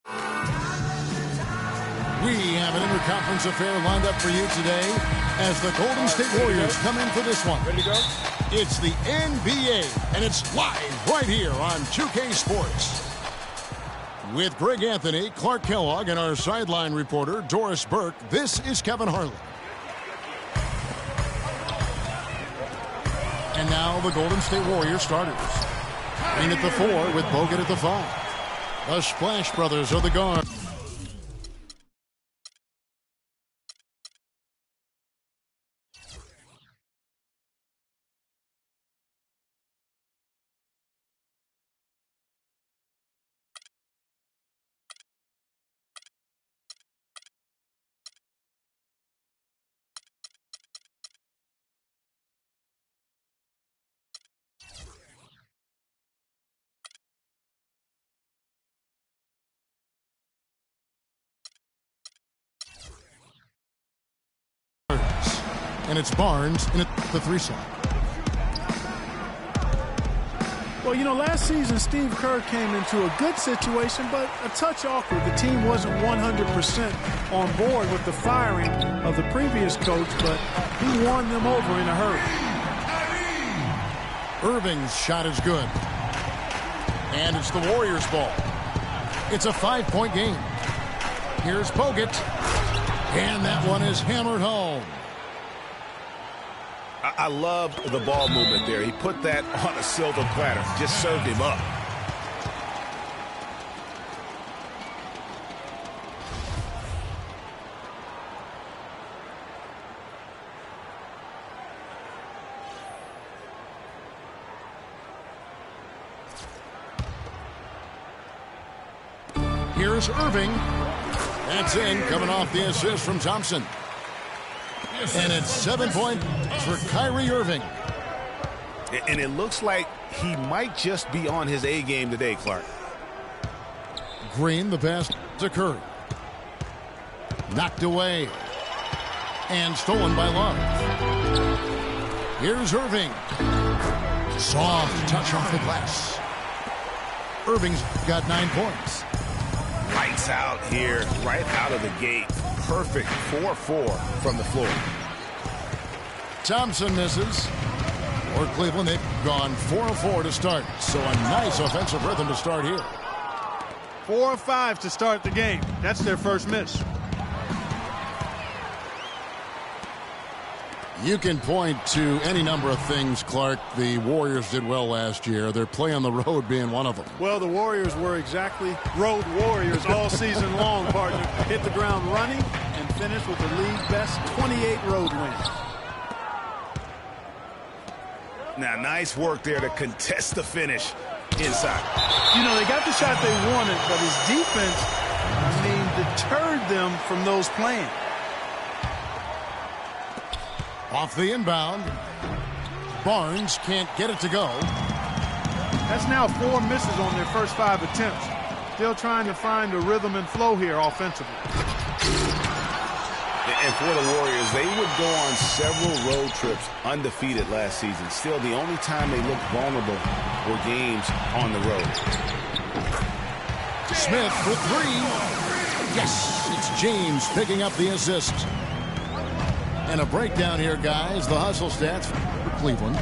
We have an interconference affair lined up for you today as the Golden State Warriors come in for this one. Ready to go? It's the NBA, and it's live right here on 2K Sports. With Greg Anthony, Clark Kellogg, and our sideline reporter, Doris Burke, this is Kevin Harlan. And now the Golden State Warriors starters. Green at the 4 with Bogut at the 5. The Splash Brothers are the guard. And it's Barnes in the 3 slot. Well, you know, last season Steve Kerr came into a good situation, but a touch awkward. The team wasn't 100% on board with the firing of the previous coach, but he won them over in a hurry. Irving's shot is good. And it's the Warriors' ball. It's a 5-point game. Here's Bogut. And that one is hammered home. I love the ball movement there. He put that on a silver platter. Just served him up. Here's Irving. That's in, coming off the assist from Thompson. And it's 7 points for Kyrie Irving. And it looks like he might just be on his A game today, Clark. Green, the pass to Curry. Knocked away. And stolen by Love. Here's Irving. Soft touch off the glass. Irving's got 9 points. Lights out here, right out of the gate. Perfect 4-4 from the floor. Thompson misses. For Cleveland, they've gone 4-4 to start. So a nice offensive rhythm to start here. 4 of 5 to start the game. That's their first miss. You can point to any number of things, Clark, the Warriors did well last year. Their play on the road being one of them. Well, the Warriors were exactly road warriors all season long, partner. Hit the ground running and finished with the league best 28 road wins. Now, nice work there to contest the finish inside. You know, they got the shot they wanted, but his defense, deterred them from those plans. Off the inbound. Barnes can't get it to go. That's now 4 misses on their first 5 attempts. Still trying to find the rhythm and flow here offensively. And for the Warriors, they would go on several road trips undefeated last season. Still, the only time they looked vulnerable were games on the road. Smith for 3. Yes, it's James picking up the assist. And a breakdown here, guys. The hustle stats for Cleveland.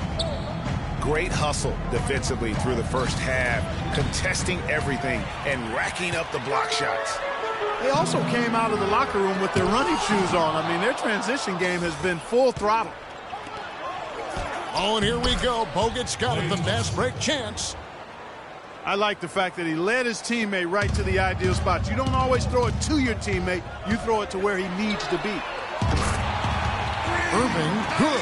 Great hustle defensively through the first half, contesting everything and racking up the block shots. They also came out of the locker room with their running shoes on. Their transition game has been full throttle. Oh, and here we go. Bogut's got it, the fast break chance. I like the fact that he led his teammate right to the ideal spot. You don't always throw it to your teammate. You throw it to where he needs to be. Irving, good.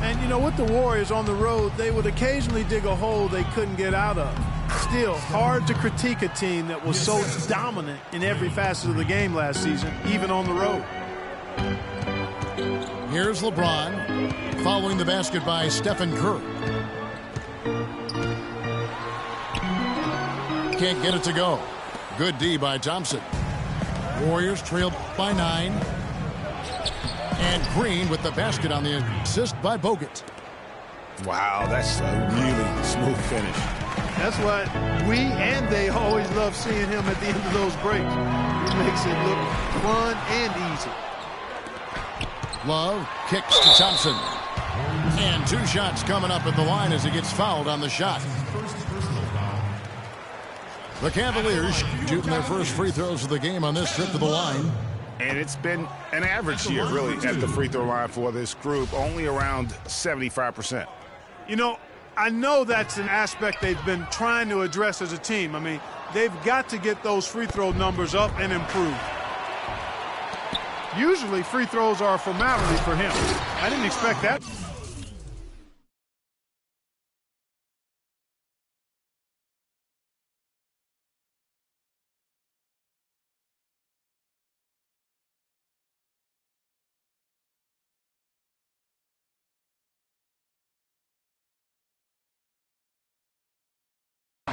And, with the Warriors on the road, they would occasionally dig a hole they couldn't get out of. Still, hard to critique a team that was so dominant in every facet of the game last season, even on the road. Here's LeBron, following the basket by Stephen Curry. Can't get it to go. Good D by Thompson. Warriors trail by 9. And Green with the basket on the assist by Bogut. Wow, that's a really smooth finish. That's why we and they always love seeing him at the end of those breaks. He makes it look fun and easy. Love kicks to Thompson. And 2 shots coming up at the line as he gets fouled on the shot. The Cavaliers shooting their first free throws of the game on this trip to the line. And it's been an average year, really, at the free throw line for this group, only around 75%. You know, I know that's an aspect they've been trying to address as a team. I mean, they've got to get those free throw numbers up and improve. Usually free throws are a formality for him. I didn't expect that.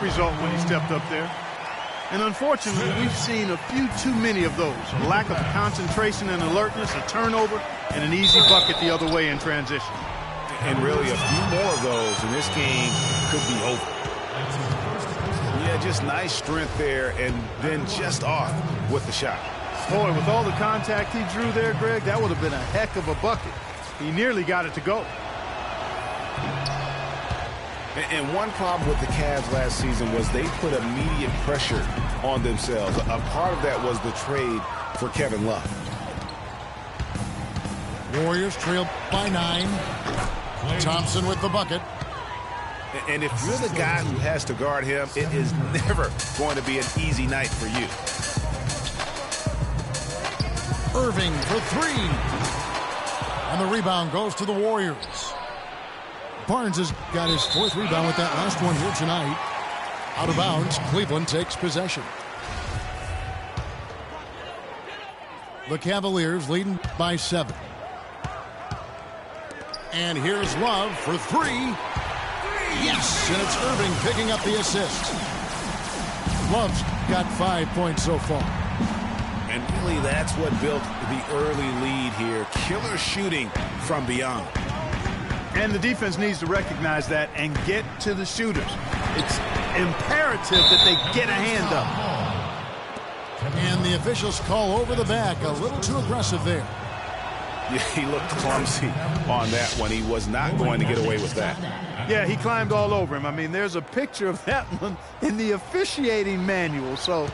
Result when he stepped up there. And unfortunately, we've seen a few too many of those. A lack of concentration and alertness, a turnover, and an easy bucket the other way in transition. And really, a few more of those, and this game could be over. Yeah, just nice strength there, and then just off with the shot. Boy, with all the contact he drew there, Greg, that would have been a heck of a bucket. He nearly got it to go. And one problem with the Cavs last season was they put immediate pressure on themselves. A part of that was the trade for Kevin Love. Warriors trail by 9. Thompson with the bucket. And if you're the guy who has to guard him, it is never going to be an easy night for you. Irving for 3. And the rebound goes to the Warriors. Barnes has got his 4th rebound with that last one here tonight. Out of bounds, Cleveland takes possession. The Cavaliers leading by 7. And here's Love for 3. Yes, and it's Irving picking up the assist. Love's got 5 points so far. And really, that's what built the early lead here. Killer shooting from beyond. And the defense needs to recognize that and get to the shooters. It's imperative that they get a hand up. And the officials call over the back. A little too aggressive there. Yeah, he looked clumsy on that one. He was not going to get away with that. Yeah, he climbed all over him. I mean, there's a picture of that one in the officiating manual. So,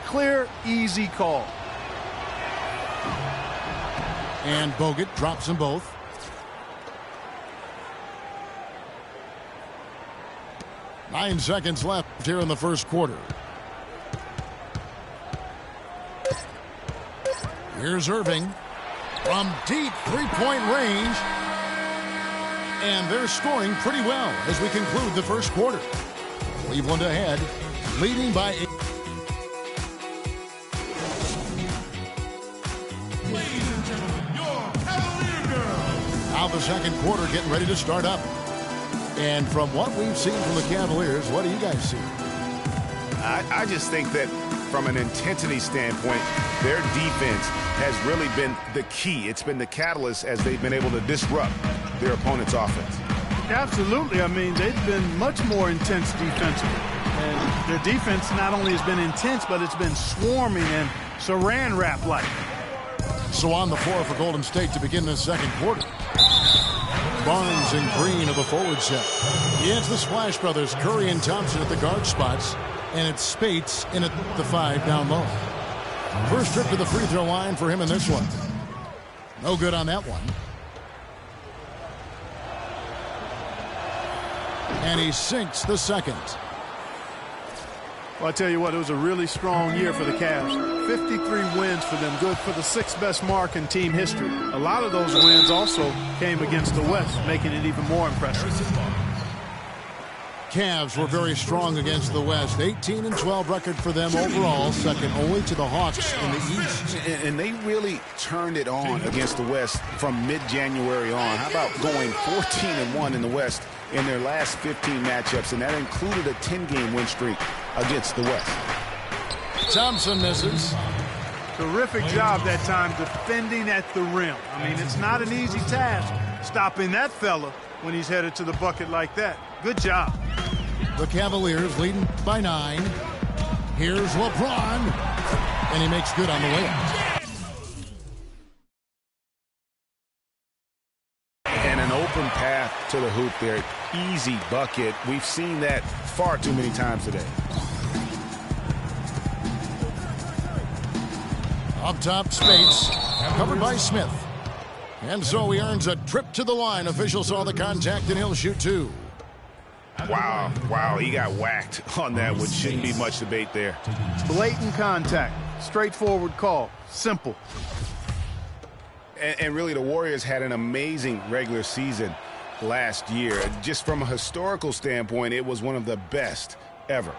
clear, easy call. And Bogut drops them both. Nine seconds left here in the first quarter. Here's Irving from deep three-point range. And they're scoring pretty well as we conclude the first quarter. Cleveland ahead, leading by 8. Ladies and gentlemen, your Cavalier girls. Now the second quarter getting ready to start up. And from what we've seen from the Cavaliers, what do you guys see? I just think that from an intensity standpoint, their defense has really been the key. It's been the catalyst as they've been able to disrupt their opponent's offense. Absolutely. I mean, they've been much more intense defensively. And their defense not only has been intense, but it's been swarming and saran wrap-like. So on the floor for Golden State to begin this second quarter. Barnes and Green of the forward set. It's the Splash Brothers, Curry and Thompson at the guard spots. And it's Spates in at the 5 down low. First trip to the free throw line for him in this one. No good on that one. And he sinks the second. Well, I tell you what, it was a really strong year for the Cavs. 53 wins for them, good for the 6th best mark in team history. A lot of those wins also came against the West, making it even more impressive. Cavs were very strong against the West. 18-12 record for them overall, second only to the Hawks in the East. And they really turned it on against the West from mid-January on. How about going 14-1 in the West in their last 15 matchups, and that included a 10-game win streak against the West. Thompson misses. Terrific job that time defending at the rim. I mean, it's not an easy task stopping that fella when he's headed to the bucket like that. Good job. The Cavaliers leading by 9. Here's LeBron, and he makes good on the layup. And an open path to the hoop there. Easy bucket. We've seen that far too many times today. Up top, Spates, covered by Smith. And so he earns a trip to the line. Officials saw the contact, and he'll shoot 2. Wow, he got whacked on that one. Shouldn't be much debate there. Blatant contact. Straightforward call. Simple. And really, the Warriors had an amazing regular season last year. Just from a historical standpoint, it was one of the best ever.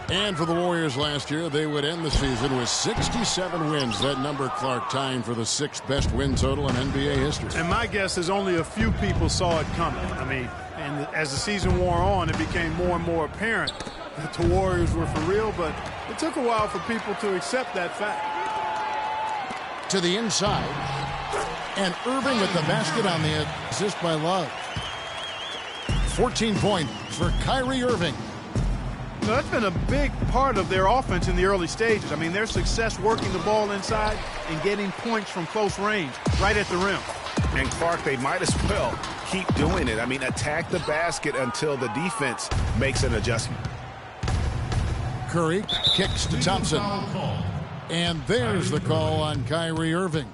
And for the Warriors last year, they would end the season with 67 wins. That number, Clark, tying for the 6th best win total in NBA history. And my guess is only a few people saw it coming. I mean, and as the season wore on, it became more and more apparent that the Warriors were for real, but it took a while for people to accept that fact. To the inside, and Irving with the basket on the assist by Love. 14 points for Kyrie Irving. Now, that's been a big part of their offense in the early stages. I mean, their success working the ball inside and getting points from close range, right at the rim. And Clark, they might as well keep doing it. I mean, attack the basket until the defense makes an adjustment. Curry kicks to Thompson. And there's the call on Kyrie Irving.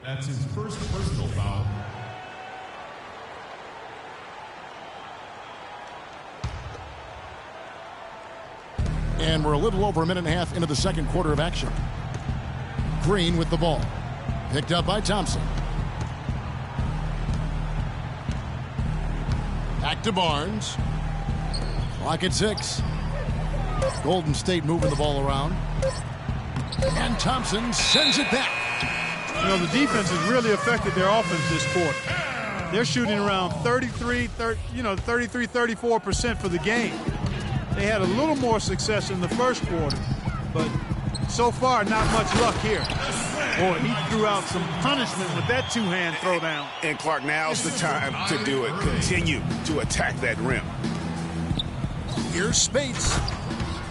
That's his first personal foul. And we're a little over a minute and a half into the second quarter of action. Green with the ball. Picked up by Thompson. Back to Barnes. Clock at 6. Golden State moving the ball around. And Thompson sends it back. You know, the defense has really affected their offense this quarter. They're shooting around 33-34% for the game. They had a little more success in the first quarter, but so far, not much luck here. Boy, he threw out some punishment with that two-hand throwdown. And Clark, now's the time to do it. Continue to attack that rim. Here's Spates.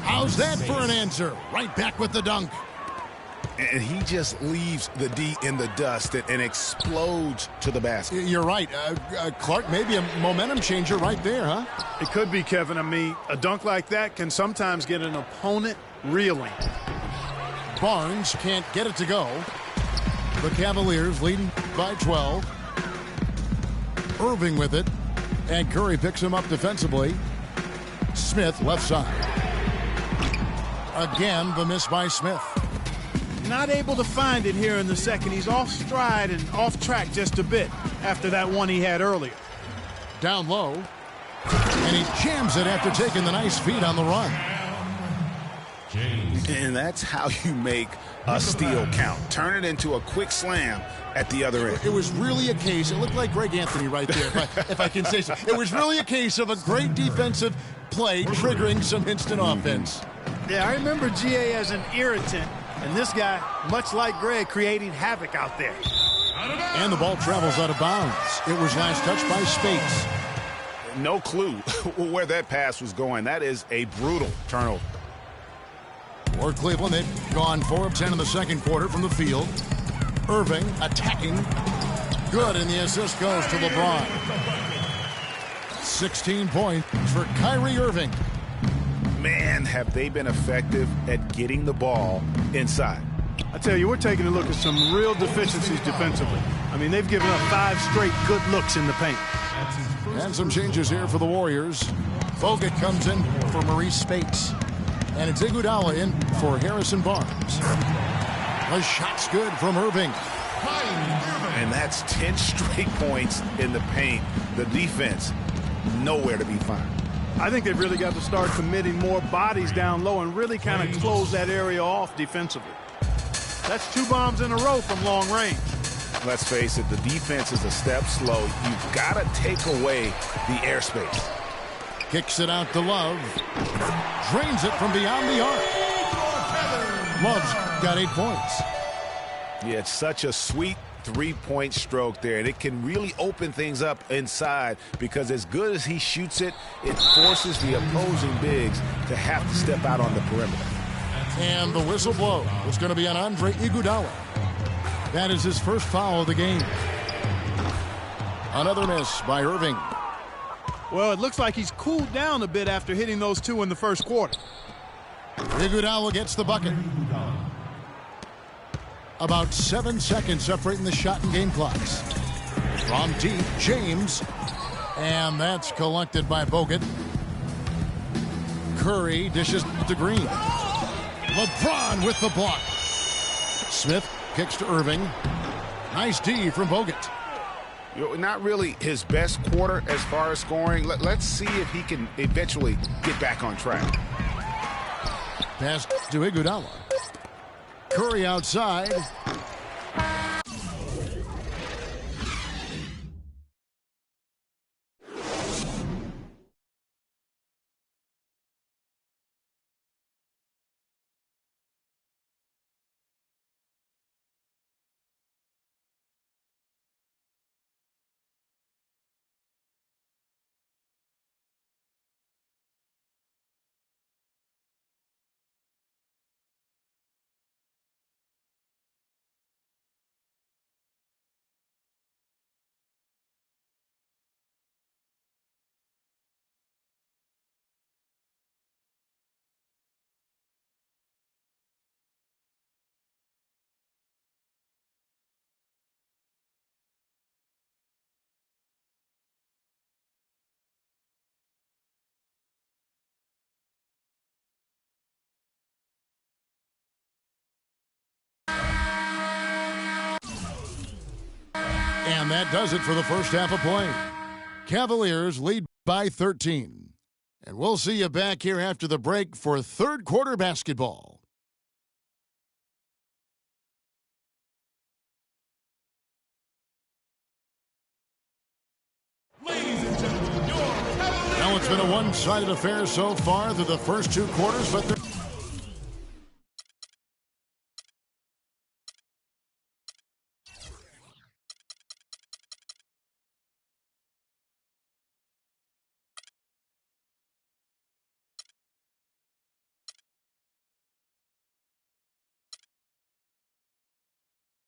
How's that for an answer? Right back with the dunk. And he just leaves the D in the dust and explodes to the basket. You're right. Clark, maybe a momentum changer right there, huh? It could be, Kevin. I mean, a dunk like that can sometimes get an opponent reeling. Barnes can't get it to go. The Cavaliers leading by 12. Irving with it. And Curry picks him up defensively. Smith left side. Again, the miss by Smith. Not able to find it here in the second. He's off stride and off track just a bit after that one he had earlier. Down low. And he jams it after taking the nice feed on the run. And that's how you make a steal count. Turn it into a quick slam at the other end. It was really a case. It looked like Greg Anthony right there, if I can say so. It was really a case of a great defensive play triggering some instant offense. Yeah, I remember GA as an irritant. And this guy, much like Greg, creating havoc out there. And the ball travels out of bounds. It was last touched by Spates. No clue where that pass was going. That is a brutal turnover. For Cleveland, they've gone 4 of 10 in the second quarter from the field. Irving attacking. Good, and the assist goes to LeBron. 16 points for Kyrie Irving. Man, have they been effective at getting the ball inside. I tell you, we're taking a look at some real deficiencies defensively. I mean, they've given up 5 straight good looks in the paint. And some changes here for the Warriors. Bogut comes in for Maurice Spates. And it's Iguodala in for Harrison Barnes. The shot's good from Irving. And that's 10 straight points in the paint. The defense, nowhere to be found. I think they've really got to start committing more bodies down low and really kind of close that area off defensively. That's 2 bombs in a row from long range. Let's face it, the defense is a step slow. You've got to take away the airspace. Kicks it out to Love. Drains it from beyond the arc. Love's got 8 points. Yeah, it's such a sweet three-point stroke there, and it can really open things up inside because as good as he shoots it, it forces the opposing bigs to have to step out on the perimeter. And the whistle blow is going to be on Andre Iguodala. That is his first foul of the game. Another miss by Irving. Well, it looks like he's cooled down a bit after hitting those two in the first quarter. Iguodala gets the bucket. About 7 seconds separating the shot and game clocks. From deep, James. And that's collected by Bogut. Curry dishes to Green. LeBron with the block. Smith kicks to Irving. Nice D from Bogut. Not really his best quarter as far as scoring. Let's see if he can eventually get back on track. Pass to Iguodala. Curry outside. And that does it for the first half of play. Cavaliers lead by 13. And we'll see you back here after the break for third quarter basketball. Ladies and gentlemen, your Cavaliers. Now it's been a one-sided affair so far through the first two quarters, but they're...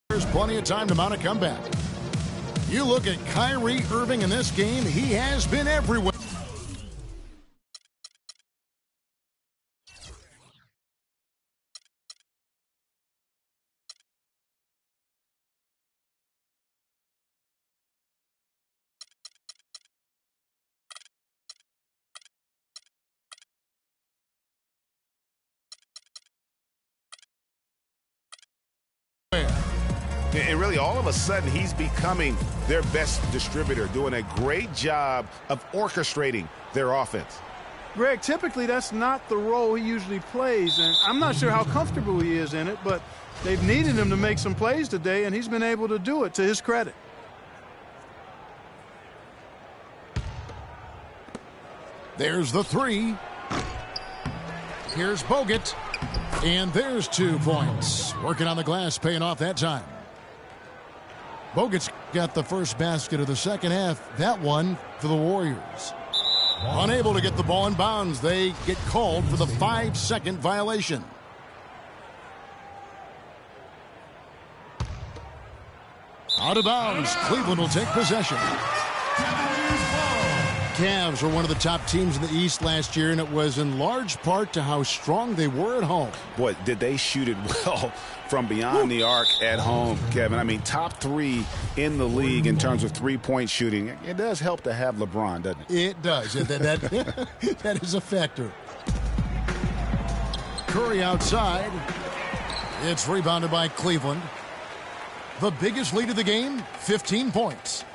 There's plenty of time to mount a comeback. You look at Kyrie Irving in this game, he has been everywhere. And really, all of a sudden, he's becoming their best distributor, doing a great job of orchestrating their offense. Greg, typically that's not the role he usually plays, and I'm not sure how comfortable he is in it, but they've needed him to make some plays today, and he's been able to do it to his credit. There's the three. Here's Bogut. And there's 2 points. Working on the glass, paying off that time. Bogut's got the first basket of the second half. That one for the Warriors. Unable to get the ball in bounds. They get called for the 5-second violation. Out of bounds. Cleveland will take possession. Cavs were one of the top teams in the East last year, and it was in large part to how strong they were at home. Boy, did they shoot it well from beyond the arc at home, Kevin. I mean, top 3 in the league in terms of three-point shooting. It does help to have LeBron, doesn't it? It does. That is a factor. Curry outside. It's rebounded by Cleveland. The biggest lead of the game, 15 points.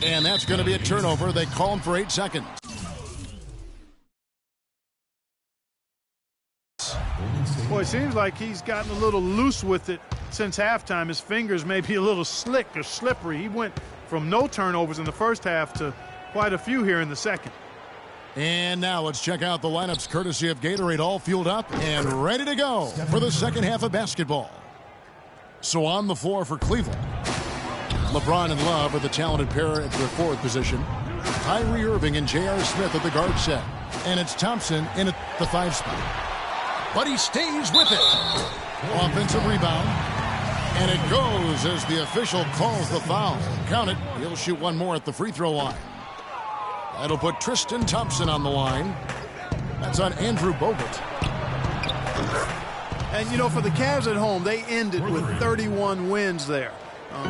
And that's going to be a turnover. They call him for 8 seconds. Boy, it seems like he's gotten a little loose with it since halftime. His fingers may be a little slick or slippery. He went from no turnovers in the first half to quite a few here in the second. And now let's check out the lineups courtesy of Gatorade, all fueled up and ready to go for the second half of basketball. So on the floor for Cleveland, LeBron and Love are the talented pair at the forward position. Kyrie Irving and J.R. Smith at the guard set. And it's Thompson in at the 5 spot. But he stays with it. Offensive rebound. And it goes as the official calls the foul. Count it. He'll shoot one more at the free throw line. That'll put Tristan Thompson on the line. That's on Andrew Bogut. And, you know, for the Cavs at home, they ended with 31 wins there.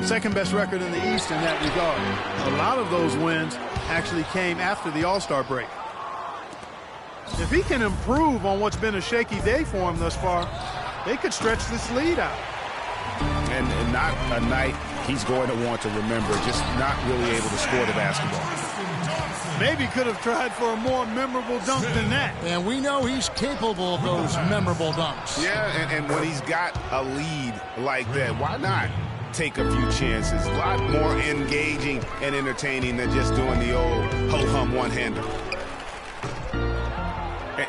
Second best record in the East in that regard. A lot of those wins actually came after the All-Star break. If he can improve on what's been a shaky day for him thus far, they could stretch this lead out. And not a night he's going to want to remember, just not really able to score the basketball. Maybe could have tried for a more memorable dunk than that. And we know he's capable of those memorable dunks. Yeah, and when he's got a lead like that, why not take a few chances? A lot more engaging and entertaining than just doing the old ho-hum one-hander.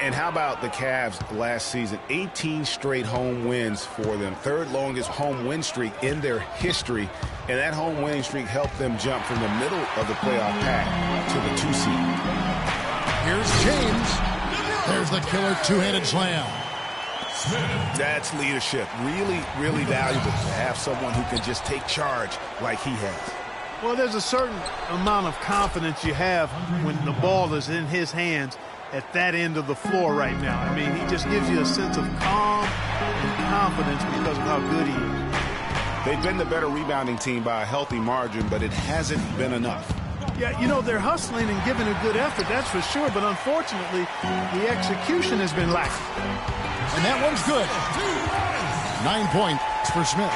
And how about the Cavs last season? 18 straight home wins for them. Third longest home win streak in their history. And that home winning streak helped them jump from the middle of the playoff pack to the 2 seed. Here's James. There's the killer two-handed slam. That's leadership. Really, really valuable to have someone who can just take charge like he has. Well, there's a certain amount of confidence you have when the ball is in his hands at that end of the floor right now. I mean, he just gives you a sense of calm and confidence because of how good he is. They've been the better rebounding team by a healthy margin, but it hasn't been enough. Yeah, you know, they're hustling and giving a good effort, that's for sure, but unfortunately, the execution has been lacking. And that one's good. 9 points for Smith.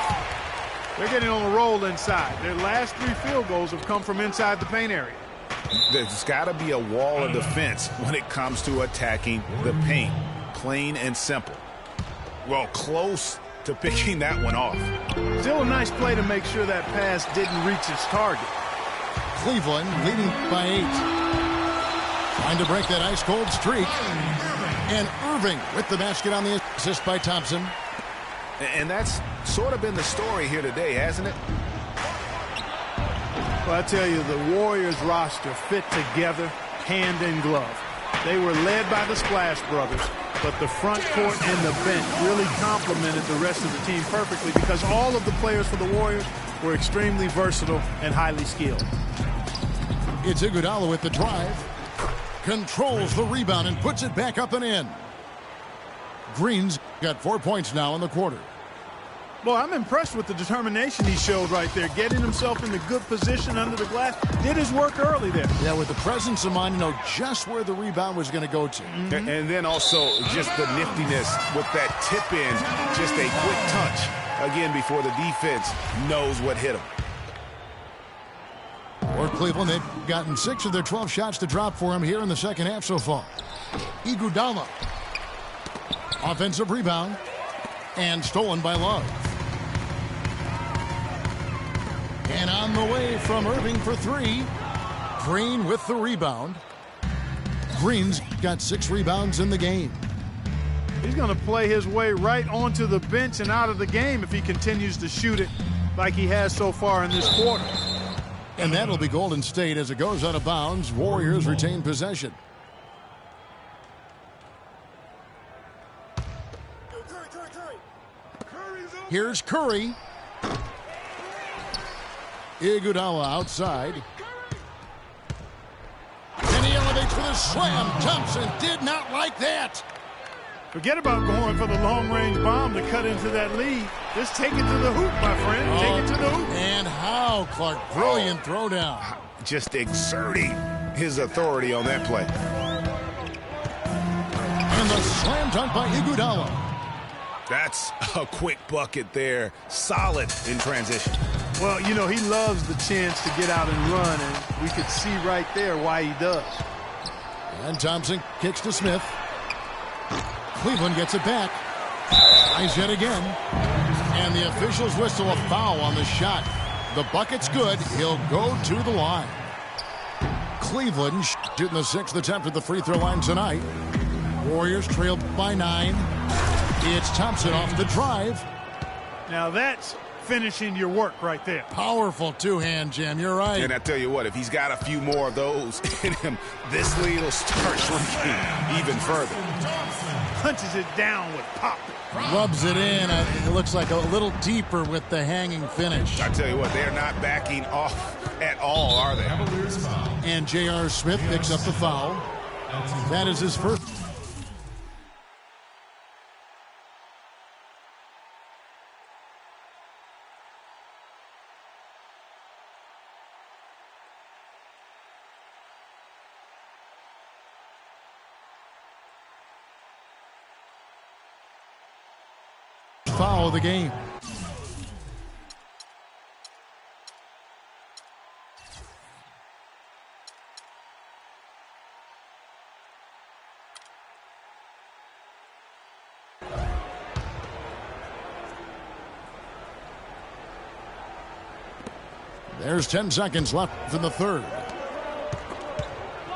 They're getting on a roll inside. Their last 3 field goals have come from inside the paint area. There's got to be a wall of defense when it comes to attacking the paint. Plain and simple. Well, close to picking that one off. Still a nice play to make sure that pass didn't reach its target. Cleveland leading by 8. Trying to break that ice-cold streak. And Irving with the basket on the assist by Thompson. And that's sort of been the story here today, hasn't it? Well, I tell you, the Warriors roster fit together hand in glove. They were led by the Splash Brothers, but the front court and the bench really complemented the rest of the team perfectly because all of the players for the Warriors were extremely versatile and highly skilled. It's Iguodala with the drive. Controls the rebound and puts it back up and in. Green's got 4 points now in the quarter. Well, I'm impressed with the determination he showed right there, getting himself in a good position under the glass. Did his work early there. Yeah, with the presence of mind to know just where the rebound was going to go to. And then also just the niftiness with that tip in, just a quick touch, again, before the defense knows what hit him. For Cleveland, they've gotten 6 of their 12 shots to drop for him here in the second half so far. Iguodala. Offensive rebound. And stolen by Love. And on the way from Irving for 3. Green with the rebound. Green's got 6 rebounds in the game. He's going to play his way right onto the bench and out of the game if he continues to shoot it like he has so far in this quarter. And that'll be Golden State as it goes out of bounds. Warriors retain possession. Here's Curry. Iguodala outside. And he elevates with a slam. Thompson did not like that. Forget about going for the long-range bomb to cut into that lead. Just take it to the hoop, my friend. Take it to the hoop. And how, Clark? Brilliant throwdown. Just exerting his authority on that play. And the slam dunk by Iguodala. That's a quick bucket there. Solid in transition. Well, you know, he loves the chance to get out and run, and we could see right there why he does. And Thompson kicks to Smith. Cleveland gets it back. Tries yet again. And the officials whistle a foul on the shot. The bucket's good. He'll go to the line. Cleveland shooting the 6th attempt at the free throw line tonight. Warriors trailed by 9. It's Thompson off the drive. Now that's finishing your work right there. Powerful two-hand jam. You're right. And I tell you what, if he's got a few more of those in him, this lead will start shrinking even further. Punches it down with pop. Rubs it in. It looks like a little deeper with the hanging finish. I tell you what, they're not backing off at all, are they? And J.R. Smith picks up the foul. That is his first. Foul of the game. There's 10 seconds left in the third.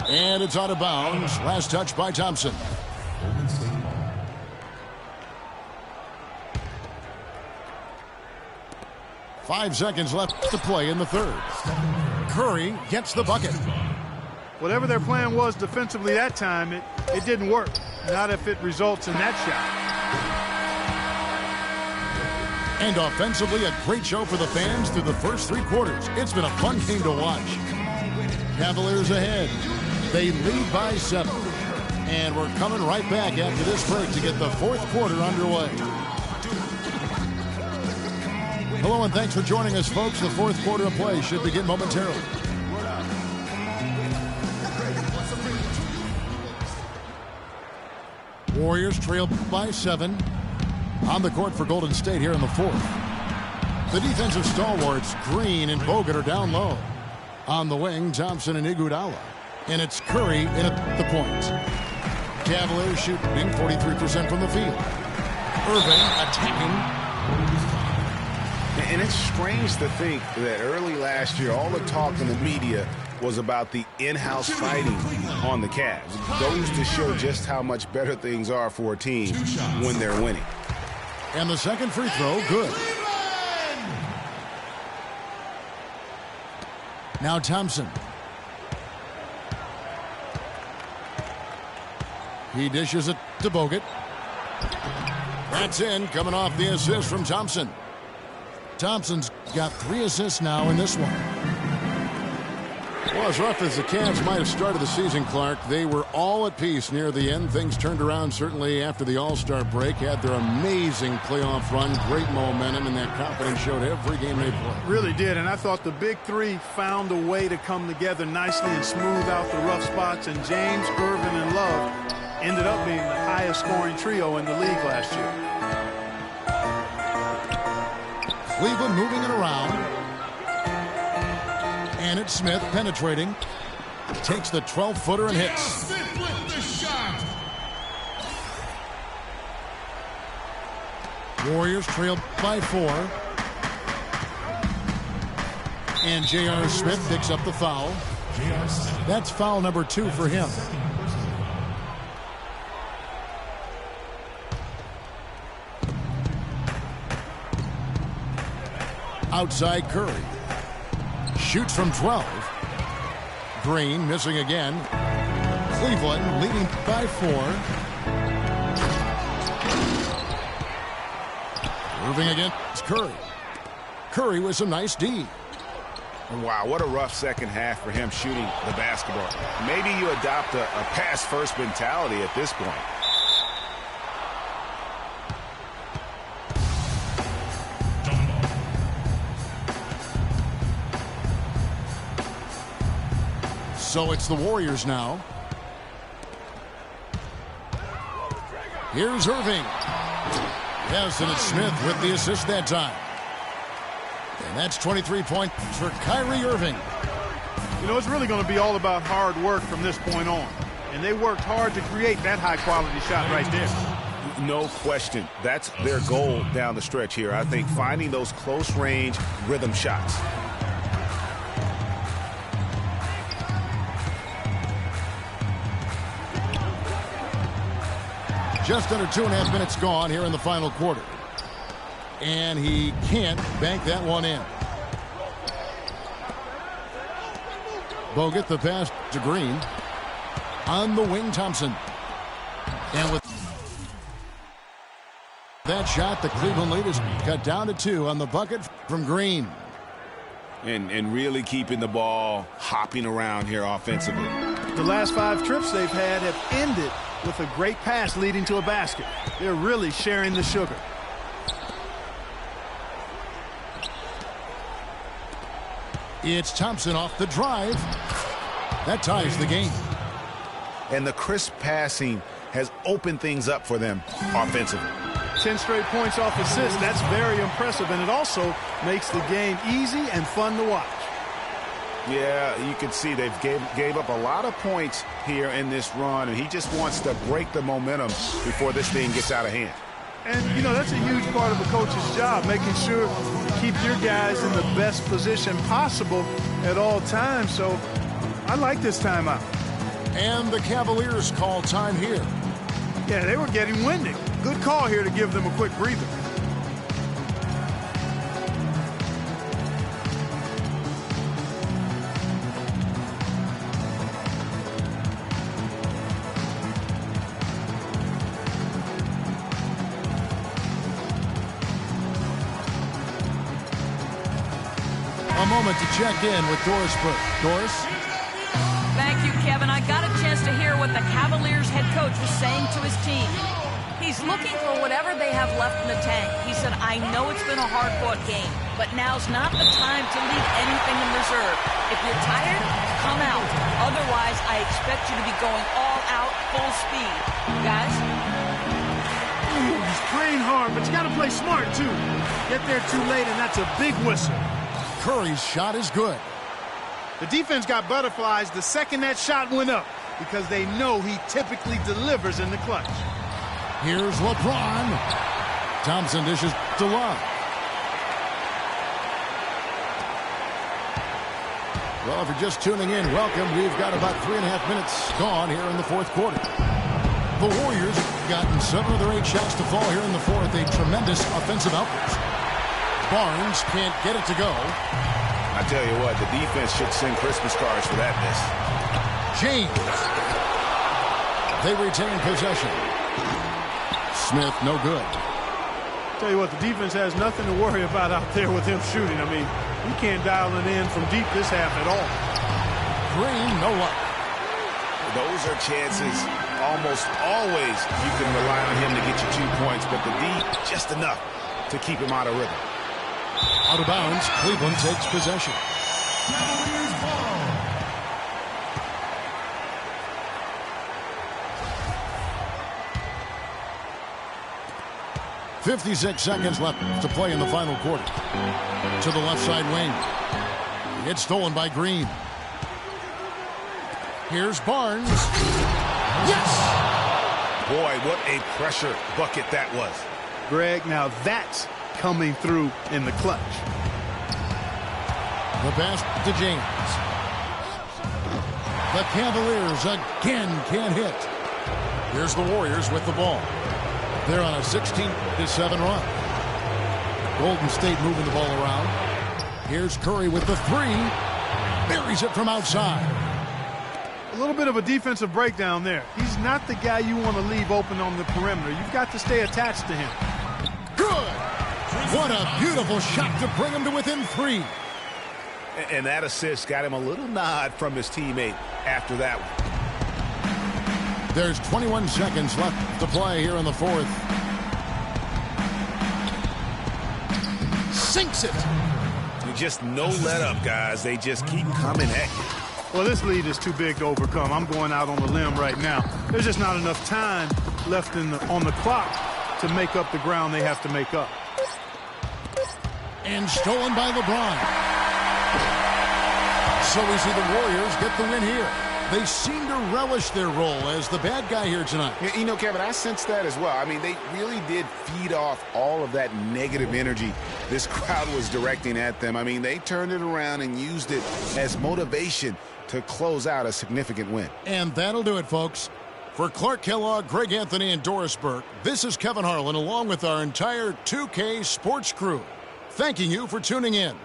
And it's out of bounds. Last touch by Thompson. 5 seconds left to play in the third. Curry gets the bucket. Whatever their plan was defensively that time, it didn't work. Not if it results in that shot. And offensively, a great show for the fans through the first 3 quarters. It's been a fun game to watch. Cavaliers ahead. They lead by 7. And we're coming right back after this break to get the fourth quarter underway. Hello and thanks for joining us, folks. The fourth quarter of play should begin momentarily. Warriors trail by 7 on the court for Golden State here in the fourth. The defensive stalwarts, Green and Bogut, are down low. On the wing, Thompson and Iguodala. And it's Curry in at the point. Cavaliers shooting 43% from the field. Irving attacking. And it's strange to think that early last year, all the talk in the media was about the in-house fighting on the Cavs. It goes to show just how much better things are for a team when they're winning. And the second free throw, good. Now Thompson. He dishes it to Bogut. That's in, coming off the assist from Thompson. Thompson's got 3 assists now in this one. Well, as rough as the Cavs might have started the season, Clark, they were all at peace near the end. Things turned around certainly after the All-Star break. Had their amazing playoff run, great momentum, and that confidence showed every game they played. Really did, and I thought the big three found a way to come together nicely and smooth out the rough spots, and James, Irvin, and Love ended up being the highest scoring trio in the league last year. Cleveland moving it around. And it's Smith penetrating. Takes the 12-footer and hits. Warriors trail by 4. And J.R. Smith picks up the foul. That's foul number 2 for him. Outside Curry. Shoots from 12. Green missing again. Cleveland leading by 4. Moving against Curry. Curry with some nice D. Wow, what a rough second half for him shooting the basketball. Maybe you adopt a pass-first mentality at this point. So it's the Warriors now. Here's Irving. Yes, and it's Smith with the assist that time. And that's 23 points for Kyrie Irving. You know, it's really going to be all about hard work from this point on. And they worked hard to create that high-quality shot right there. No question. That's their goal down the stretch here. I think finding those close-range rhythm shots. Just under 2.5 minutes gone here in the final quarter. And he can't bank that one in. Bogut the pass to Green. On the wing, Thompson. And with that shot, the Cleveland lead is cut down to 2 on the bucket from Green. And really keeping the ball hopping around here offensively. The last 5 trips they've had have ended with a great pass leading to a basket. They're really sharing the sugar. It's Thompson off the drive. That ties the game. And the crisp passing has opened things up for them offensively. 10 straight points off assists. That's very impressive, and it also makes the game easy and fun to watch. Yeah, you can see they've gave up a lot of points here in this run, and he just wants to break the momentum before this thing gets out of hand. And, you know, that's a huge part of a coach's job, making sure you keep your guys in the best position possible at all times. So I like this timeout. And the Cavaliers call time here. Yeah, they were getting winded. Good call here to give them a quick breather. A moment to check in with Doris Burke. Doris? Thank you, Kevin. I got a chance to hear what the Cavaliers head coach was saying to his team. He's looking for whatever they have left in the tank. He said, I know it's been a hard-fought game, but now's not the time to leave anything in reserve. If you're tired, come out. Otherwise, I expect you to be going all out, full speed. Guys? Ooh, he's playing hard, but you got to play smart, too. Get there too late, and that's a big whistle. Curry's shot is good. The defense got butterflies the second that shot went up because they know he typically delivers in the clutch. Here's LeBron. Thompson dishes to Love. Well, if you're just tuning in, welcome. We've got about 3.5 minutes gone here in the fourth quarter. The Warriors have gotten 7 of their 8 shots to fall here in the fourth. A tremendous offensive outburst. Barnes can't get it to go. I tell you what, the defense should send Christmas cards for that miss. James. They retain possession. Smith, no good. Tell you what, the defense has nothing to worry about out there with him shooting. I mean, he can't dial it in from deep this half at all. Green, no luck. Those are chances almost always you can rely on him to get you 2 points, but the D, just enough to keep him out of rhythm. Out of bounds, Cleveland takes possession. Cavaliers ball. 56 seconds left to play in the final quarter. To the left side wing. It's stolen by Green. Here's Barnes. Yes! Boy, what a pressure bucket that was. Greg, now that's coming through in the clutch. The pass to James. The Cavaliers again can't hit. Here's the Warriors with the ball. They're on a 16-7 run. Golden State moving the ball around. Here's Curry with the 3. Buries it from outside. A little bit of a defensive breakdown there. He's not the guy you want to leave open on the perimeter. You've got to stay attached to him. Good! What a beautiful shot to bring him to within 3. And that assist got him a little nod from his teammate after that one. There's 21 seconds left to play here in the fourth. Sinks it. Just no let up, guys. They just keep coming at you. Well, this lead is too big to overcome. I'm going out on the limb right now. There's just not enough time left on the clock to make up the ground they have to make up. And stolen by LeBron. So we see the Warriors get the win here. They seem to relish their role as the bad guy here tonight. You know, Kevin, I sense that as well. I mean, they really did feed off all of that negative energy this crowd was directing at them. I mean, they turned it around and used it as motivation to close out a significant win. And that'll do it, folks. For Clark Kellogg, Greg Anthony, and Doris Burke, this is Kevin Harlan along with our entire 2K Sports crew, thanking you for tuning in.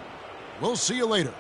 We'll see you later.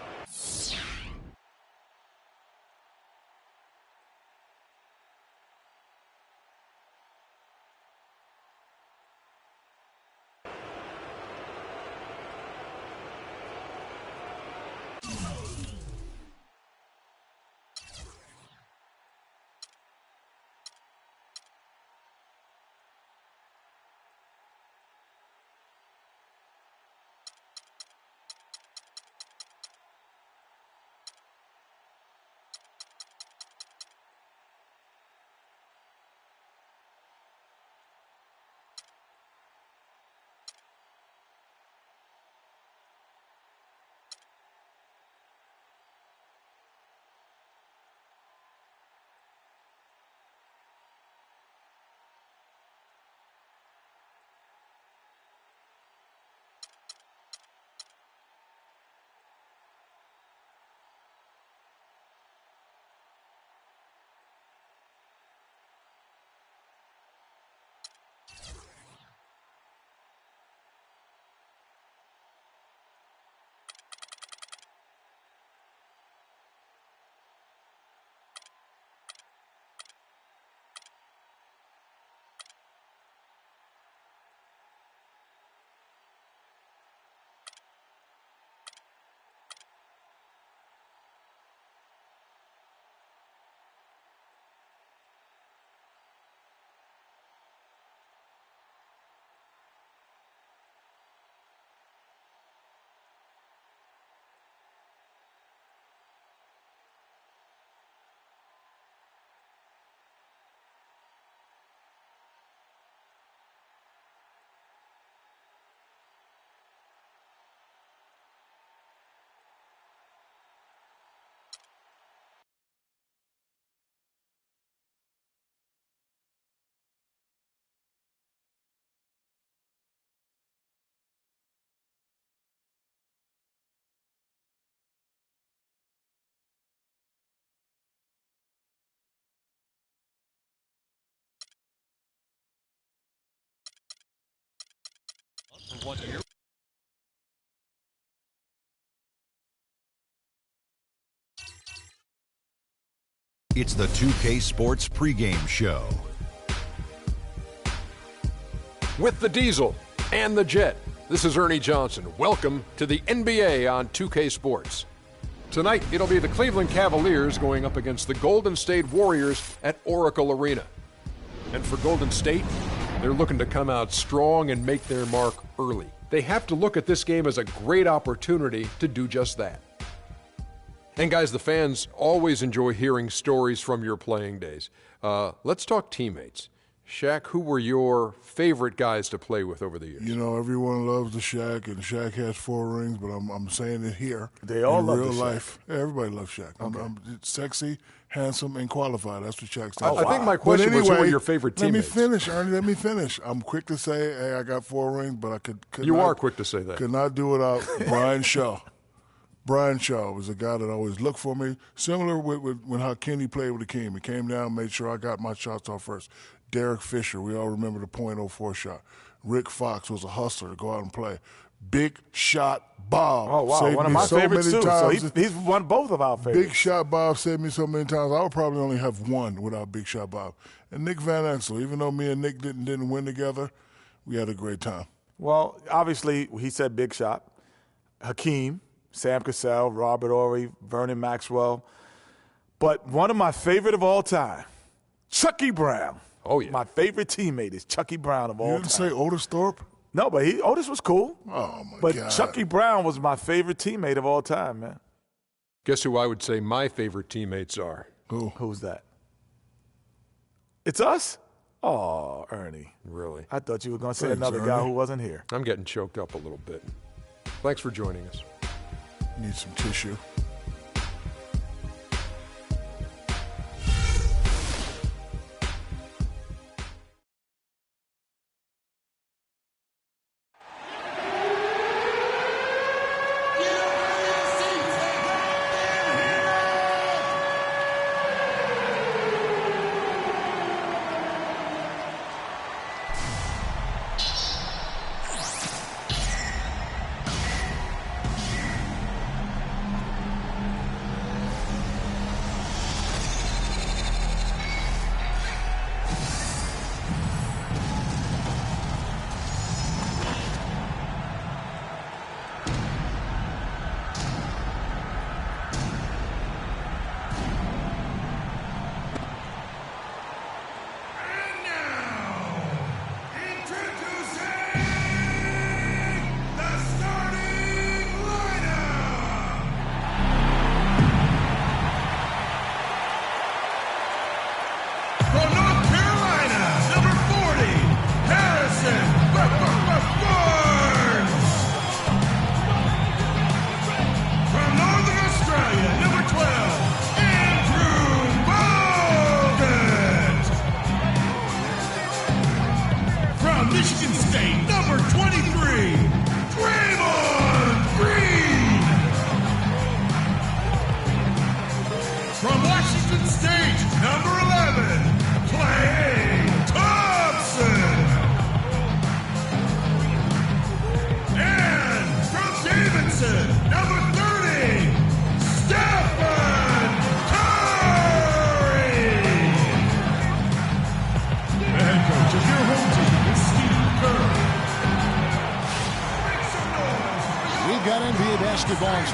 It's the 2K Sports pregame show. With the Diesel and the Jet, this is Ernie Johnson. Welcome to the NBA on 2K Sports. Tonight, it'll be the Cleveland Cavaliers going up against the Golden State Warriors at Oracle Arena. And for Golden State, they're looking to come out strong and make their mark early. They have to look at this game as a great opportunity to do just that. And guys, the fans always enjoy hearing stories from your playing days. Let's talk teammates. Shaq, who were your favorite guys to play with over the years? You know, everyone loves the Shaq, and Shaq has 4 rings, but I'm saying it here. They all love real the life. Shaq. Everybody loves Shaq. Okay. I'm sexy, handsome, and qualified. That's what Shaq stands for. I think my question was, who were your favorite teammates? Let me finish, Ernie. Let me finish. I'm quick to say, hey, I got 4 rings, but I could You not, are quick to say that. Could not do without Brian Shaw. Brian Shaw was a guy that always looked for me, similar with when how Kenny played with Akeem. He came down, made sure I got my shots off first. Derek Fisher, we all remember the .04 shot. Rick Fox was a hustler to go out and play. Big Shot Bob. Oh, wow. Saved One of me my so favorites, many too. times. So he's won both of our favorites. Big Shot Bob saved me so many times. I would probably only have one without Big Shot Bob. And Nick Van Exel, even though me and Nick didn't win together, we had a great time. Well, obviously, he said Big Shot. Hakeem, Sam Cassell, Robert Horry, Vernon Maxwell. But one of my favorite of all time, Chucky Brown. Oh, yeah. My favorite teammate is Chucky Brown of all time. You didn't say Otis Thorpe? No, but Otis was cool. Oh, my but God. But Chucky Brown was my favorite teammate of all time, man. Guess who I would say my favorite teammates are? Who? Who's that? It's us? Oh, Ernie. Really? I thought you were going to say Thanks, another guy Ernie. who wasn't here. I'm getting choked up a little bit. Thanks for joining us. Need some tissue.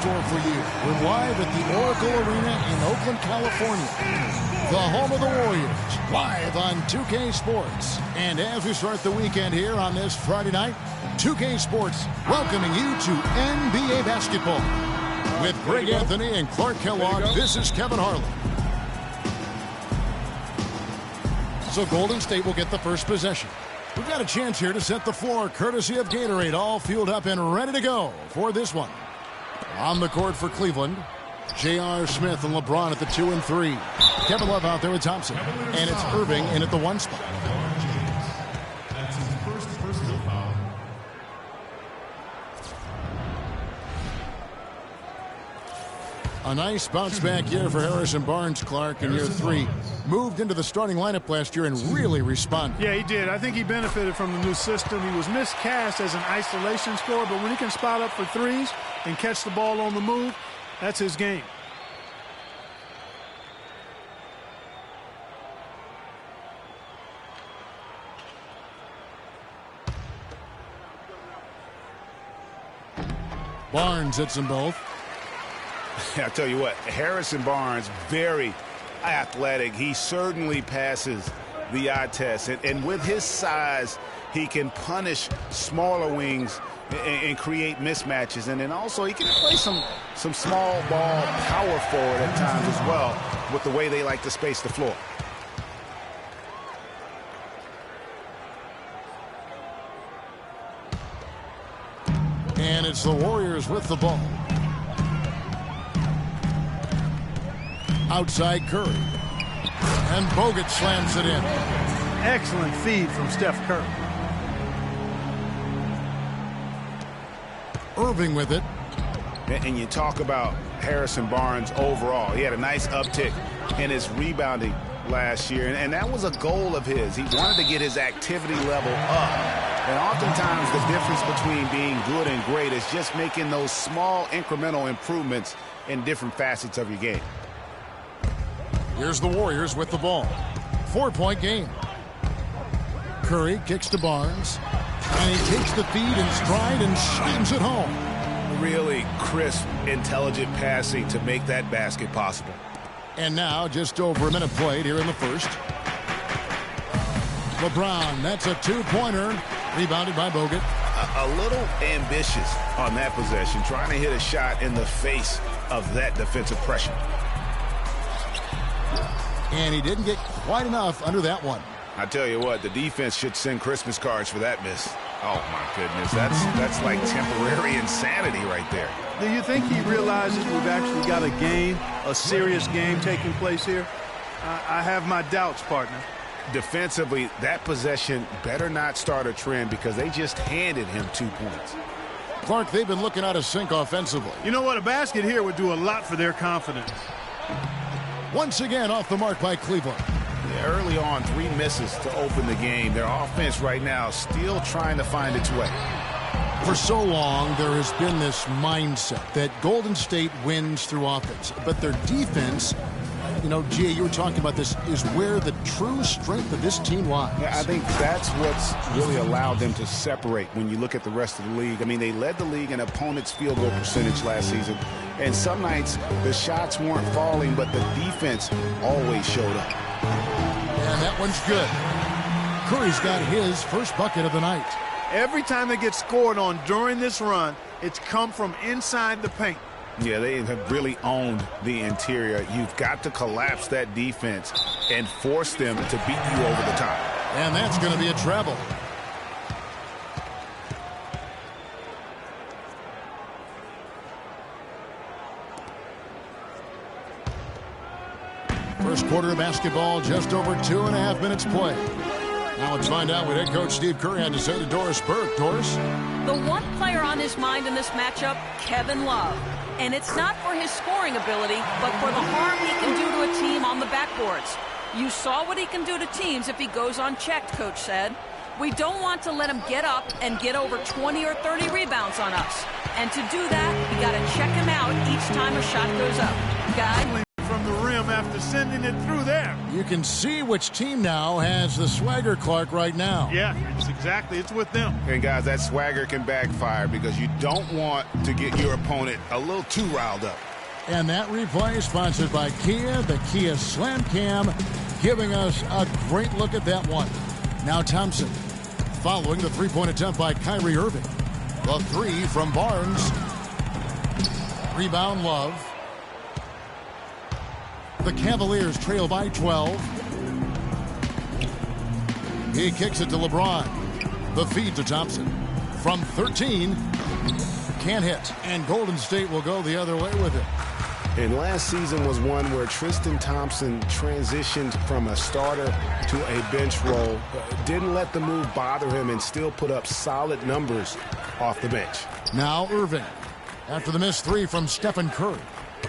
store for you. We're live at the Oracle Arena in Oakland, California. The home of the Warriors, live on 2K Sports. And as we start the weekend here on this Friday night, 2K Sports welcoming you to NBA basketball. With Greg Anthony and Clark Kellogg, this is Kevin Harlan. So Golden State will get the first possession. We've got a chance here to set the floor, courtesy of Gatorade, all fueled up and ready to go for this one. On the court for Cleveland, J.R. Smith and LeBron at the 2 and 3. Kevin Love out there with Thompson. And it's Irving in at the 1 spot. That's his first personal foul. A nice bounce back year for Harrison Barnes, Clark, in year 3. Moved into the starting lineup last year and really responded. Yeah, he did. I think he benefited from the new system. He was miscast as an isolation scorer, but when he can spot up for threes and catch the ball on the move, that's his game. Barnes hits them both. I tell you what, Harrison Barnes, very athletic. He certainly passes the eye test. And with his size, he can punish smaller wings and create mismatches. And then also he can play some small ball power forward at times as well with the way they like to space the floor. And it's the Warriors with the ball. Outside Curry. And Bogut slams it in. Excellent feed from Steph Curry. Irving with it. And you talk about Harrison Barnes overall. He had a nice uptick in his rebounding last year. And that was a goal of his. He wanted to get his activity level up. And oftentimes the difference between being good and great is just making those small incremental improvements in different facets of your game. Here's the Warriors with the ball. 4-point game. Curry kicks to Barnes. And he takes the feed in stride and slams it home. Really crisp, intelligent passing to make that basket possible. And now just over a minute played here in the first. LeBron, that's a 2-pointer. Rebounded by Bogut. A little ambitious on that possession, trying to hit a shot in the face of that defensive pressure. And he didn't get quite enough under that one. I tell you what, the defense should send Christmas cards for that miss. Oh, my goodness. That's like temporary insanity right there. Do you think he realizes we've actually got a game, a serious game taking place here? I have my doubts, partner. Defensively, that possession better not start a trend because they just handed him 2 points. Clark, they've been looking out of sync offensively. You know what? A basket here would do a lot for their confidence. Once again off the mark by Cleveland. Yeah, early on, 3 misses to open the game. Their offense right now still trying to find its way. For so long, there has been this mindset that Golden State wins through offense, but their defense, you know, Gia, you were talking about this, is where the true strength of this team lies. Yeah, I think that's what's really allowed them to separate when you look at the rest of the league. I mean, they led the league in opponents' field goal percentage last season, and some nights the shots weren't falling, but the defense always showed up. And that one's good. Curry's got his first bucket of the night. Every time they get scored on during this run, it's come from inside the paint. Yeah, they have really owned the interior. You've got to collapse that defense and force them to beat you over the top. And that's going to be a treble. First quarter of basketball, just over 2.5 minutes play. Now let's find out what head coach Steve Kerr had to say to Doris Burke. Doris? The one player on his mind in this matchup, Kevin Love. And it's not for his scoring ability, but for the harm he can do to a team on the backboards. You saw what he can do to teams if he goes unchecked, Coach said. We don't want to let him get up and get over 20 or 30 rebounds on us. And to do that, you got to check him out each time a shot goes up. Guy? From the rim him after sending it through there. You can see which team now has the swagger, Clark, right now. Yeah, it's with them. And, guys, that swagger can backfire because you don't want to get your opponent a little too riled up. And that replay sponsored by Kia, the Kia Slam Cam, giving us a great look at that one. Now Thompson, following the three-point attempt by Kyrie Irving. The three from Barnes. Rebound, Love. The Cavaliers trail by 12. He kicks it to LeBron. The feed to Thompson. From 13. Can't hit. And Golden State will go the other way with it. And last season was one where Tristan Thompson transitioned from a starter to a bench role. Didn't let the move bother him and still put up solid numbers off the bench. Now Irving. After the missed three from Stephen Curry.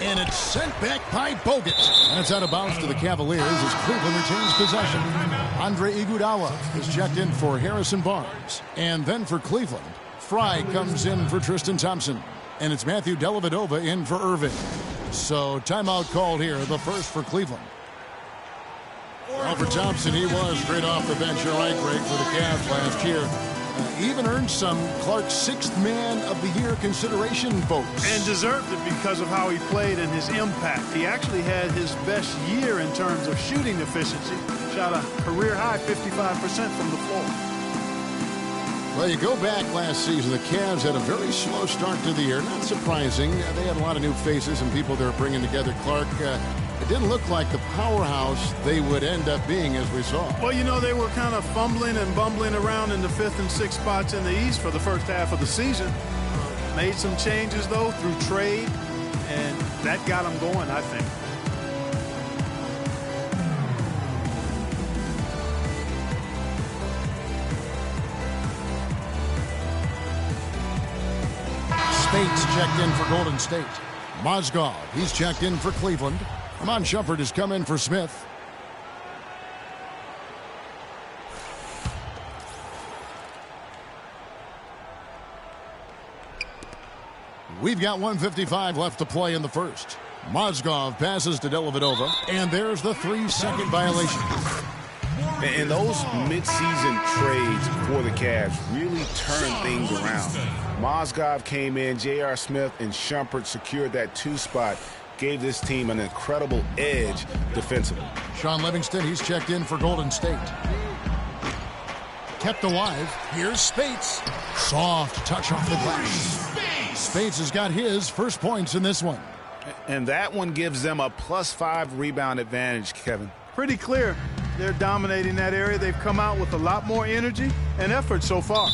And it's sent back by Bogut. And it's out of bounds to the Cavaliers as Cleveland retains possession. Andre Iguodala is checked in for Harrison Barnes. And then for Cleveland, Fry comes in for Tristan Thompson. And it's Matthew Dellavedova in for Irving. So timeout called here, the first for Cleveland. Well, for Thompson, he was great off the bench. You're right, Greg, for the Cavs last year. Even earned some Clark's sixth man of the year consideration votes. And deserved it because of how he played and his impact. He actually had his best year in terms of shooting efficiency. Shot a career high 55% from the floor. Well, you go back last season, the Cavs had a very slow start to the year. Not surprising. They had a lot of new faces and people they were bringing together. Clark, it didn't look like the powerhouse they would end up being, as we saw. Well, you know, they were kind of fumbling and bumbling around in the 5th and 6th spots in the East for the first half of the season. Made some changes, though, through trade, and that got them going, I think. Spates checked in for Golden State. Mozgov, he's checked in for Cleveland. Amon Shumpert has come in for Smith. We've got 1:55 left to play in the first. Mozgov passes to Dellavedova, and there's the 3-second violation. And those mid-season trades for the Cavs really turned things around. Mozgov came in, J.R. Smith and Shumpert secured that 2 spot, gave this team an incredible edge defensively. Sean Livingston, he's checked in for Golden State. Kept alive. Here's Spates. Soft touch off the glass. Spates has got his first points in this one. And that one gives them a +5 rebound advantage, Kevin. Pretty clear. They're dominating that area. They've come out with a lot more energy and effort so far.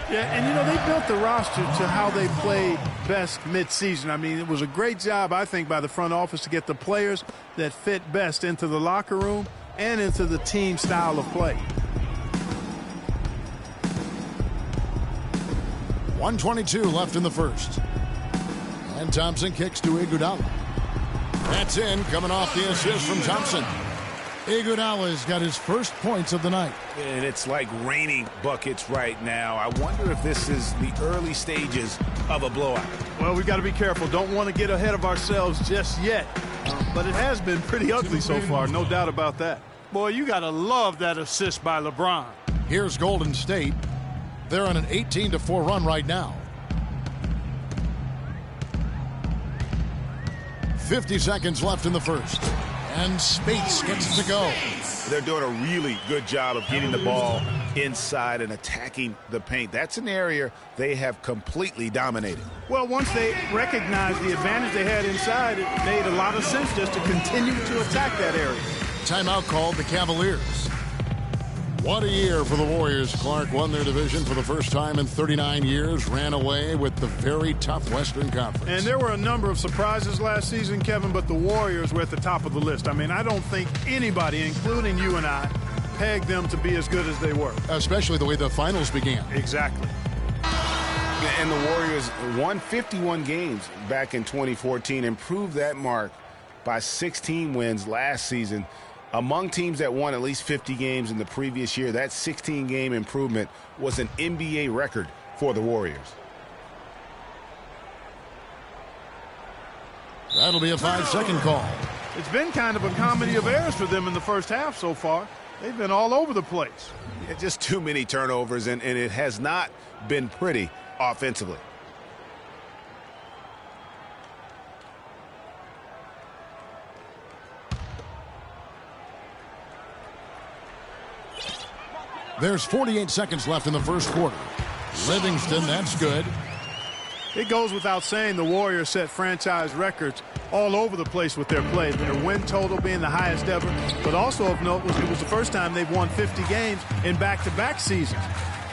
Yeah, and you know, they built the roster to how they played best mid-season. I mean, it was a great job, I think, by the front office to get the players that fit best into the locker room and into the team style of play. 1:22 left in the first. And Thompson kicks to Iguodala. That's in, coming off the assist from Thompson. Iguodala's got his first points of the night. And it's like raining buckets right now. I wonder if this is the early stages of a blowout. Well, we've got to be careful. Don't want to get ahead of ourselves just yet. But it has been pretty ugly so far, no doubt about that. Boy, you got to love that assist by LeBron. Here's Golden State. They're on an 18-4 run right now. 50 seconds left in the first. And Spates gets it to go. They're doing a really good job of getting the ball inside and attacking the paint. That's an area they have completely dominated. Well, once they recognized the advantage they had inside, it made a lot of sense just to continue to attack that area. Timeout called the Cavaliers. What a year for the Warriors. Clark won their division for the first time in 39 years, ran away with the very tough Western Conference. And there were a number of surprises last season, Kevin, but the Warriors were at the top of the list. I mean, I don't think anybody, including you and I, pegged them to be as good as they were. Especially the way the finals began. Exactly. And the Warriors won 51 games back in 2014, improved that mark by 16 wins last season. Among teams that won at least 50 games in the previous year, that 16-game improvement was an NBA record for the Warriors. That'll be a 5-second call. It's been kind of a comedy of errors for them in the first half so far. They've been all over the place. Yeah, just too many turnovers, and it has not been pretty offensively. There's 48 seconds left in the first quarter. Livingston, that's good. It goes without saying the Warriors set franchise records all over the place with their play. Their win total being the highest ever, but also of note was it was the first time they've won 50 games in back-to-back seasons.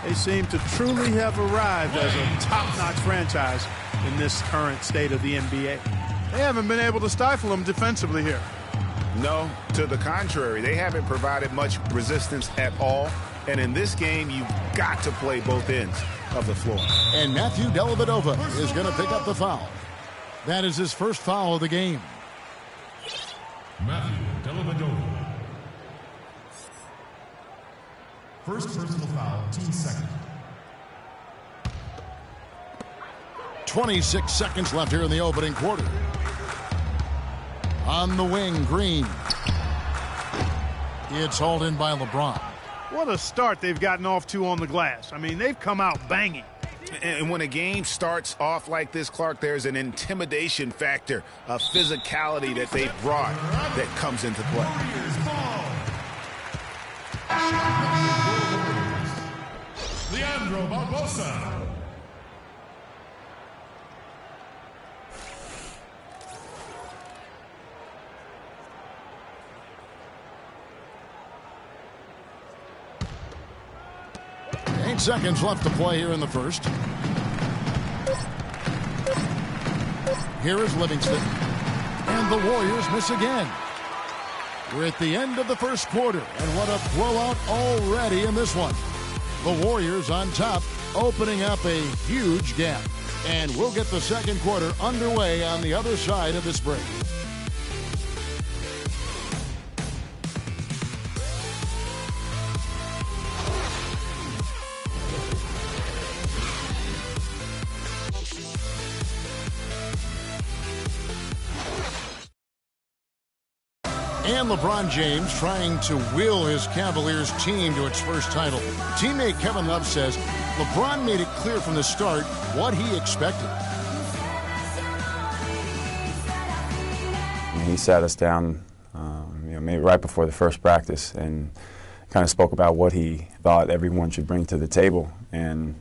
They seem to truly have arrived as a top-notch franchise in this current state of the NBA. They haven't been able to stifle them defensively here. No, to the contrary. They haven't provided much resistance at all. And in this game, you've got to play both ends of the floor. And Matthew Dellavedova is going to pick up the foul. That is his first foul of the game. Matthew Dellavedova. First personal foul, team second. 26 seconds left here in the opening quarter. On the wing, Green. It's hauled in by LeBron. What a start they've gotten off to on the glass. I mean, they've come out banging. And when a game starts off like this, Clark, there's an intimidation factor, a physicality that they've brought that comes into play. Leandro Barbosa. Seconds left to play here in the first. Here is Livingston. And the Warriors miss again. We're at the end of the first quarter, and what a blowout already in this one. The Warriors on top, opening up a huge gap. And we'll get the second quarter underway on the other side of this break. And LeBron James trying to will his Cavaliers team to its first title. Teammate Kevin Love says LeBron made it clear from the start what he expected. He sat us down maybe right before the first practice and kind of spoke about what he thought everyone should bring to the table. And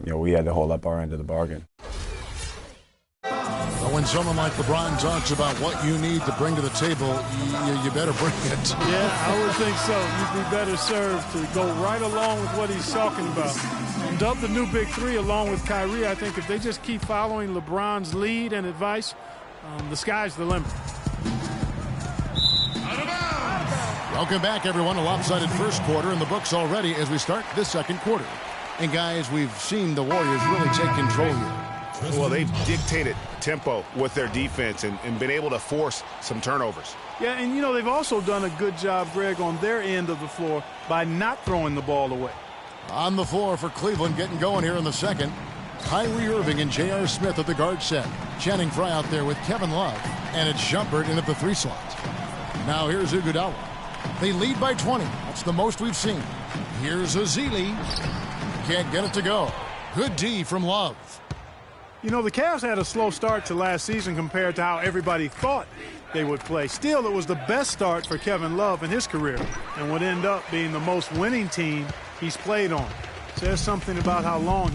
we had to hold up our end of the bargain. When someone like LeBron talks about what you need to bring to the table, you better bring it. Yeah, I would think so. You'd be better served to go right along with what he's talking about. And dub the new Big Three along with Kyrie. I think if they just keep following LeBron's lead and advice, the sky's the limit. Welcome back, everyone. A lopsided first quarter in the books already as we start this second quarter. And, guys, we've seen the Warriors really take control here. Well, they've dictated tempo with their defense and been able to force some turnovers. Yeah, and, they've also done a good job, Greg, on their end of the floor by not throwing the ball away. On the floor for Cleveland, getting going here in the second. Kyrie Irving and J.R. Smith at the guard set. Channing Frye out there with Kevin Love. And it's Shumpert in at the 3 slot. Now here's Iguodala. They lead by 20. That's the most we've seen. Here's Ezeli. Can't get it to go. Good D from Love. The Cavs had a slow start to last season compared to how everybody thought they would play. Still, it was the best start for Kevin Love in his career and would end up being the most winning team he's played on. Says something about how long